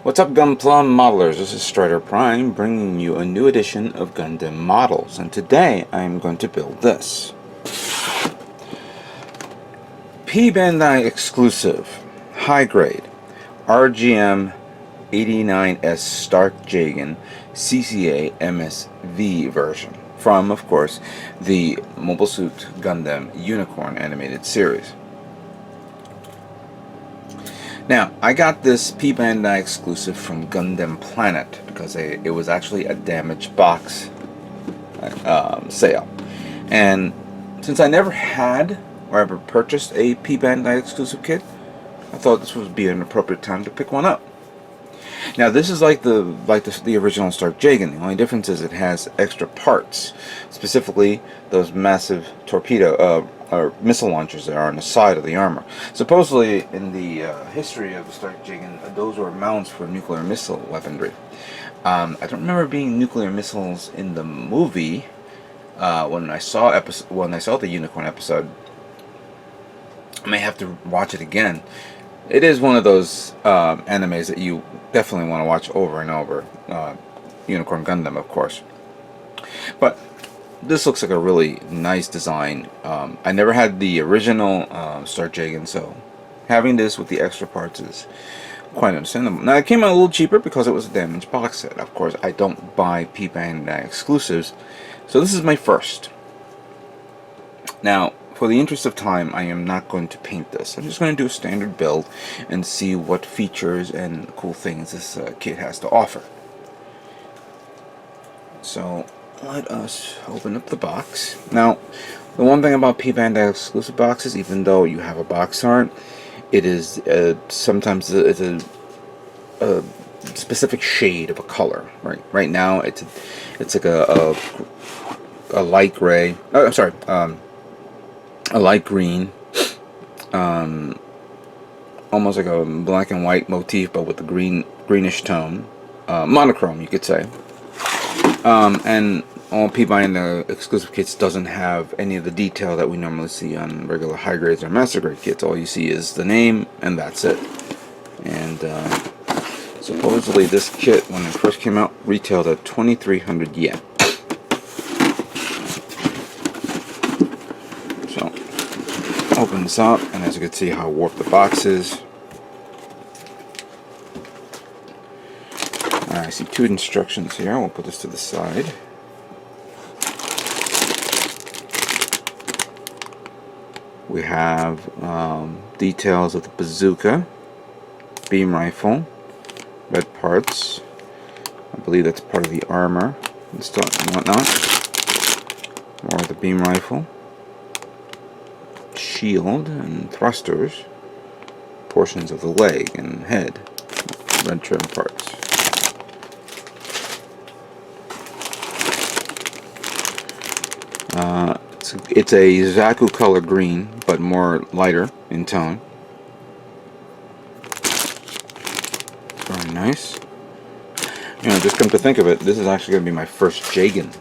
What's up, GundamModelers? This is Strider Prime bringing you a new edition of Gundam Models, and today I'm going to build this P-Bandai exclusive, high grade, RGM 89S Stark Jagen CCA-MSV version from, of course, the Mobile Suit Gundam Unicorn animated series. Now, I got this P-Bandai exclusive from GundamPlanet because it was actually a damaged box sale. And since I never had or ever purchased a P-Bandai exclusive kit, I thought this would be an appropriate time to pick one up. Now, this is like the original Stark Jagen. The only difference is it has extra parts, specifically those massive torpedo or missile launchers that are on the side of the armor. Supposedly, in the history of the Stark Jagen, those were mounts for nuclear missile weaponry. I don't remember being nuclear missiles in the movie when I saw the Unicorn episode. I may have to watch it again. It is one of those animes that you definitely want to watch over and over. Unicorn Gundam, of course. But this looks like a really nice design. I never had the original Stark Jagen, so having this with the extra parts is quite understandable. Now, it came out a little cheaper because it was a damaged box set. Of course, I don't buy P-Bandai exclusives, so this is my first. Now, for the interest of time, I am not going to paint this. I'm just going to do a standard build and see what features and cool things this kit has to offer. So, let us open up the box. Now, the one thing about P-Bandai exclusive boxes, even though you have a box art, it is sometimes it's a specific shade of a color. Right now, it's like a light gray. Oh, I'm sorry. A light green, almost like a black and white motif, but with a greenish tone, monochrome, you could say. And all P-Bandai exclusive kits doesn't have any of the detail that we normally see on regular high grades or master grade kits. All you see is the name, and that's it. And supposedly this kit, when it first came out, retailed at 2,300 yen. Open this up, and as you can see how warped the box is. I see two instructions here. We'll put this to the side. We have details of the bazooka, beam rifle, red parts. I believe that's part of the armor and stuff and whatnot. More of the beam rifle. Shield and thrusters, portions of the leg and head, red trim parts. It's a Zaku color green, but more lighter in tone. Very nice. You know, just come to think of it, this is actually going to be my first Jagen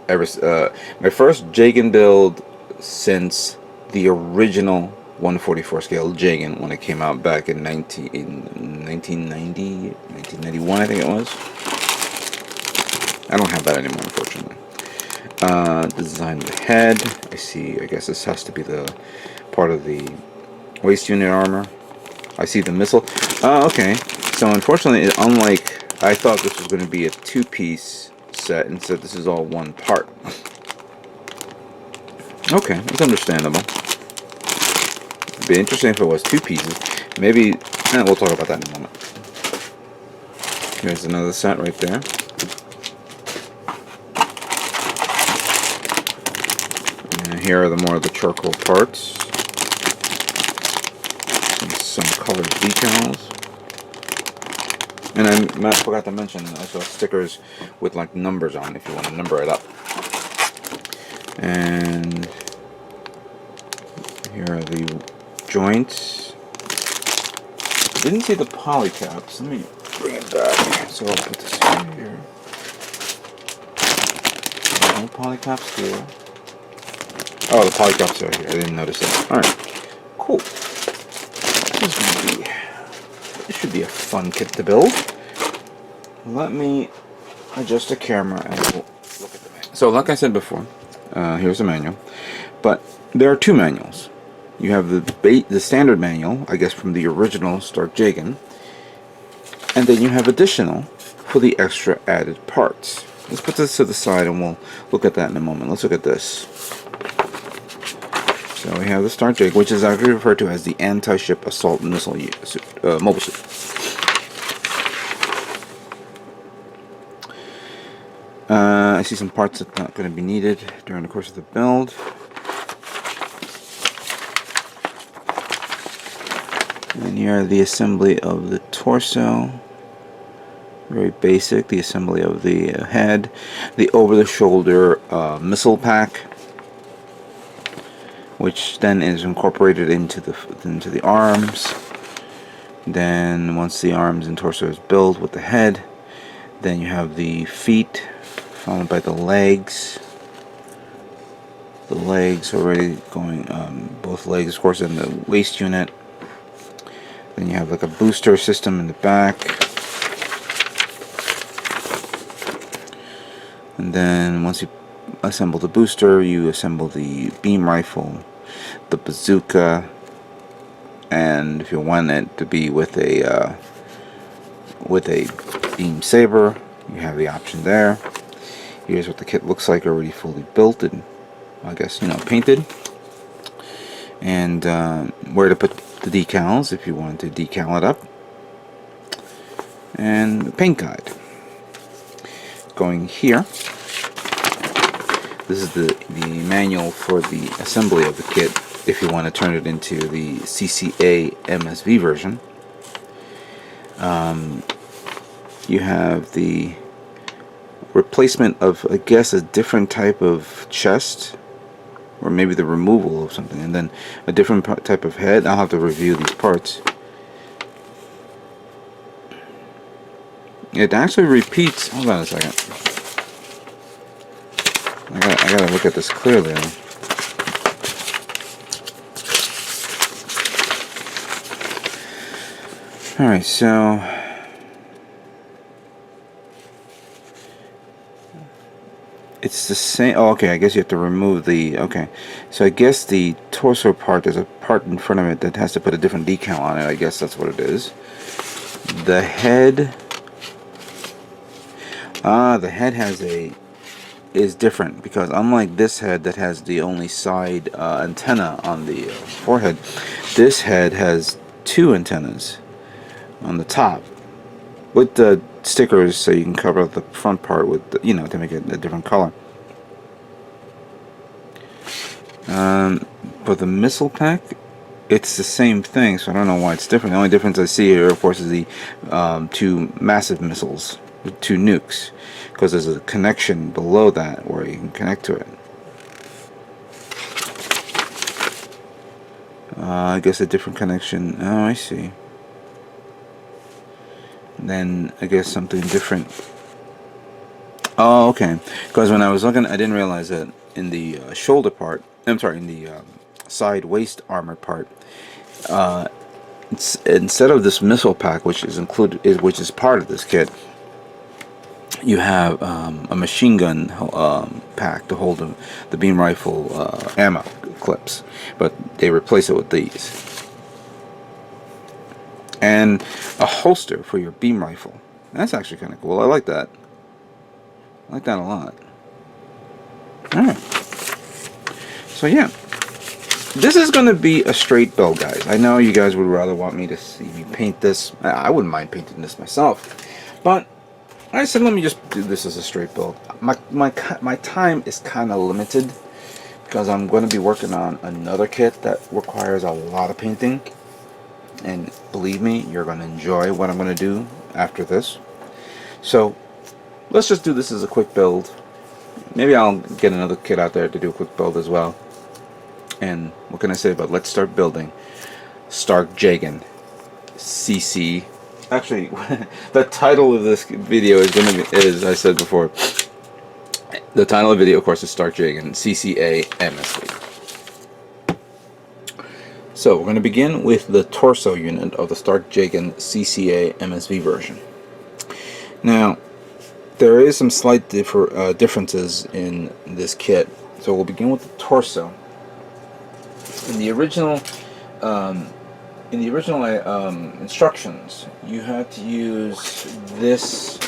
my first Jagen build since the original 144 scale Jagen when it came out back in 1991, I think it was. I don't have that anymore, unfortunately. The design of the head. I guess this has to be the part of the waist unit armor. I see the missile. Oh, okay. So unfortunately, unlike, I thought this was going to be a two-piece set, instead this is all one part. Okay, that's understandable. It'd be interesting if it was two pieces. Maybe, we'll talk about that in a moment. Here's another set right there. And here are more of the charcoal parts. And some colored decals. And I forgot to mention, I saw stickers with like numbers on if you want to number it up. And here are the joints. I didn't see the polycaps. Let me bring it back. So I'll put this here. No polycaps here. Oh, the polycaps are here. I didn't notice that. Alright. Cool. This is going to be This should be a fun kit to build. Let me adjust the camera and we'll look at the manual. So like I said before, here's the manual. But there are two manuals. You have the standard manual, I guess from the original Stark Jagen, and then you have additional for the extra added parts. Let's put this to the side and we'll look at that in a moment. Let's look at this. So we have the Stark Jagen, which is actually referred to as the Anti-Ship Assault Missile Mobile Suit. I see some parts that are not going to be needed during the course of the build. And here are the assembly of the torso. Very basic. The assembly of the head. The over-the-shoulder missile pack, which then is incorporated into the arms. Then once the arms and torso is built with the head, then you have the feet, followed by the legs. The legs already going, both legs, of course, in the waist unit. Then you have like a booster system in the back. And then once you assemble the booster, you assemble the beam rifle, the bazooka, and if you want it to be with a beam saber, you have the option there. Here's what the kit looks like already fully built and, I guess, you know, painted. And where to put the decals if you wanted to decal it up. And the paint guide. Going here, this is the manual for the assembly of the kit if you want to turn it into the CCA-MSV version. You have the replacement of, I guess, a different type of chest, or maybe the removal of something, and then a different type of head. I'll have to review these parts. It actually repeats. Hold on a second. I gotta look at this clearly. All right, so it's the same. Oh, okay. I guess you have to remove the. Okay, so I guess the torso part, there's a part in front of it that has to put a different decal on it. I guess that's what it is. The head. The head is different, because unlike this head that has the only side antenna on the forehead, this head has two antennas on the top with the stickers, so you can cover the front part with the, you know, to make it a different color. But the missile pack, it's the same thing, so I don't know why it's different. The only difference I see here, of course, is the two massive missiles, two nukes, because there's a connection below that where you can connect to it. I guess a different connection. Oh, I see. Then I guess something different. Oh, okay. Because when I was looking, I didn't realize that in the shoulder part, I'm sorry, in the side waist armor part, it's, instead of this missile pack, which is included, which is part of this kit, you have a machine gun pack to hold the beam rifle ammo clips, but they replace it with these. And a holster for your beam rifle. That's actually kind of cool. I like that. I like that a lot. Alright. So yeah. This is going to be a straight build, guys. I know you guys would rather want me to see me paint this. I wouldn't mind painting this myself. But I said let me just do this as a straight build. My time is kind of limited, because I'm going to be working on another kit that requires a lot of painting. And believe me, you're going to enjoy what I'm going to do after this. So let's just do this as a quick build. Maybe I'll get another kit out there to do a quick build as well. And what can I say about let's start building Stark Jagen CC. Actually, the title of this video is going to be, as I said before, the title of the video, of course, is Stark Jagen CCA-MSV. So we're going to begin with the torso unit of the Stark Jagen CCA-MSV version. Now, there is some slight differences in this kit. So we'll begin with the torso. In the original, instructions, you had to use this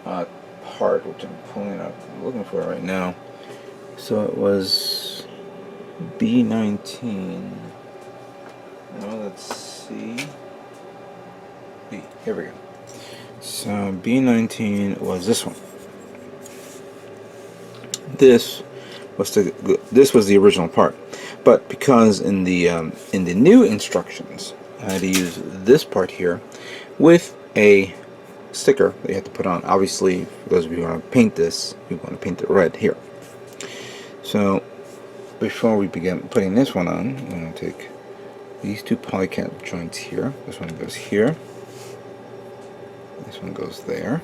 part, which I'm pulling up, I'm looking for it right now. So it was B19. No, let's see. B. Here we go. So B19 was this one. This was the original part, but because in the new instructions I had to use this part here with a sticker that you have to put on. Obviously, for those of you who want to paint this, you want to paint it red here. So before we begin putting this one on, I'm going to take these two polycap joints here. This one goes here. This one goes there.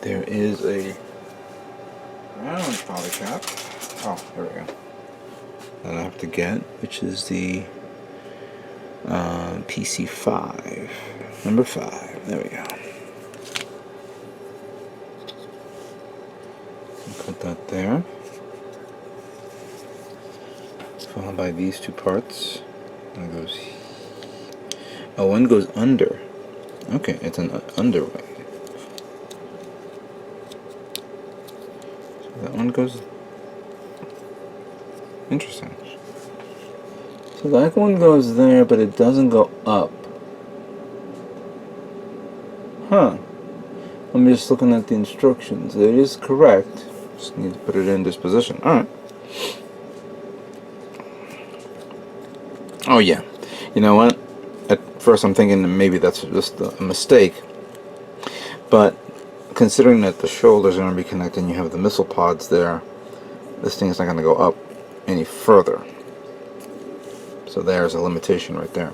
There is a round polycap. Oh, there we go. That I have to get, which is the PC5, number 5. There we go. Put that there. Followed by these two parts. One goes. Oh, one goes under. Okay, it's an underway. So that one goes. Interesting. So that one goes there, but it doesn't go up. Huh. I'm just looking at the instructions. It is correct. Just need to put it in this position. Alright. Oh yeah. You know what? At first I'm thinking that maybe that's just a mistake. But considering that the shoulders are going to be connected and you have the missile pods there, this thing is not going to go up any further. So there's a limitation right there.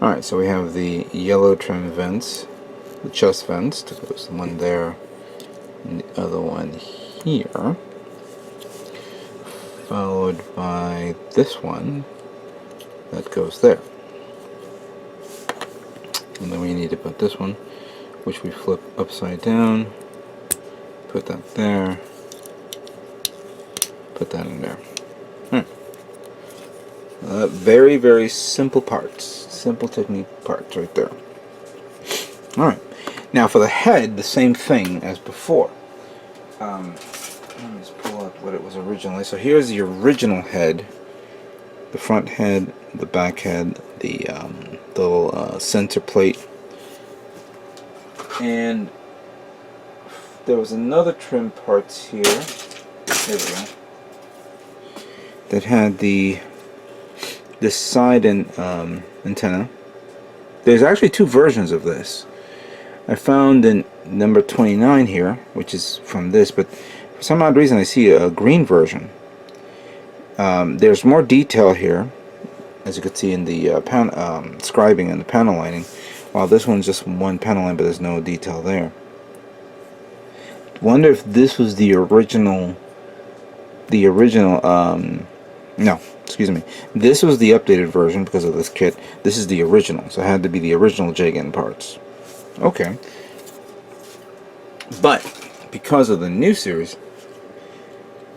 Alright, so we have the yellow trim vents, the chest vents. There's one there and the other one here. Followed by this one that goes there. And then we need to put this one, which we flip upside down, put that there, put that in there. Very, very simple parts, simple technique parts right there. Alright, now for the head, the same thing as before. Let me just pull up what it was originally. So here's the original head, the front head, the back head, the little center plate, and there was another trim parts here. There we go. That had this side and antenna. There's actually two versions of this. I found in number 29 here, which is from this, but for some odd reason I see a green version. There's more detail here, as you can see in the scribing and the panel lining, while this one's just one panel line, but there's no detail there. Wonder if this was the original. No, excuse me. This was the updated version because of this kit. This is the original, so it had to be the original Jagen parts. Okay. But because of the new series,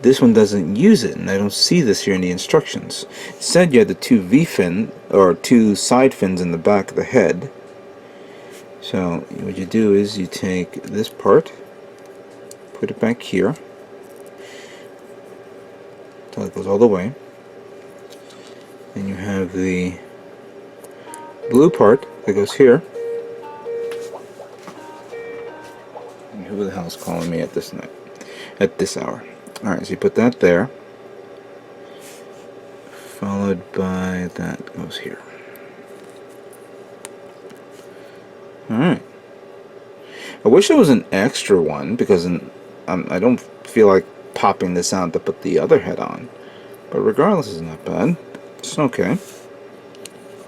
this one doesn't use it, and I don't see this here in the instructions. It said you had the two V-fin, or two side fins in the back of the head. So what you do is you take this part, put it back here, until it goes all the way. Then you have the blue part that goes here. And who the hell is calling me at this night? At this hour. Alright, so you put that there. Followed by that goes here. Alright. I wish there was an extra one because I don't feel like popping this out to put the other head on. But regardless, it's not bad. It's okay.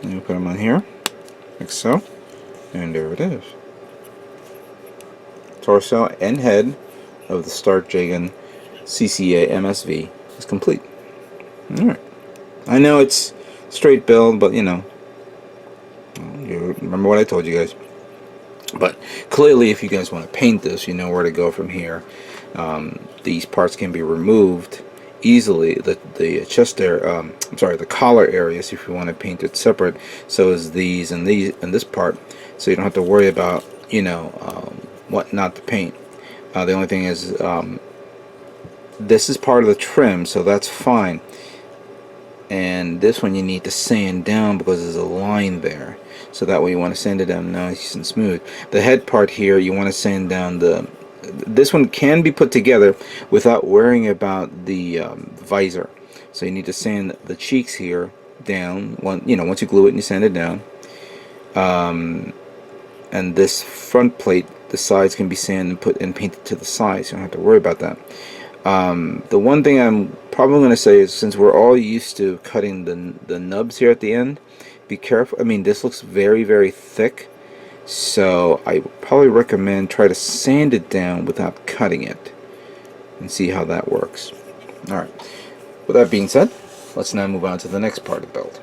And you put them on here, like so, and there it is. Torso and head of the Stark Jagen CCA-MSV is complete. Alright. I know it's straight build, but you know, you remember what I told you guys. But clearly, if you guys want to paint this, you know where to go from here. These parts can be removed easily. The chest area, I'm sorry, the collar areas, if you want to paint it separate. So is these and this part, so you don't have to worry about, you know, what not to paint. The only thing is, this is part of the trim, so that's fine. And this one you need to sand down because there's a line there. So that way you want to sand it down nice and smooth. The head part here, you want to sand down this one can be put together without worrying about the visor. So you need to sand the cheeks here down. You know, once you glue it and you sand it down. And this front plate, the sides can be sanded and painted to the sides. So you don't have to worry about that. The one thing I'm probably going to say is, since we're all used to cutting the nubs here at the end, be careful. I mean, this looks very, very thick, so I would probably recommend try to sand it down without cutting it and see how that works. Alright, with that being said, let's now move on to the next part of the build.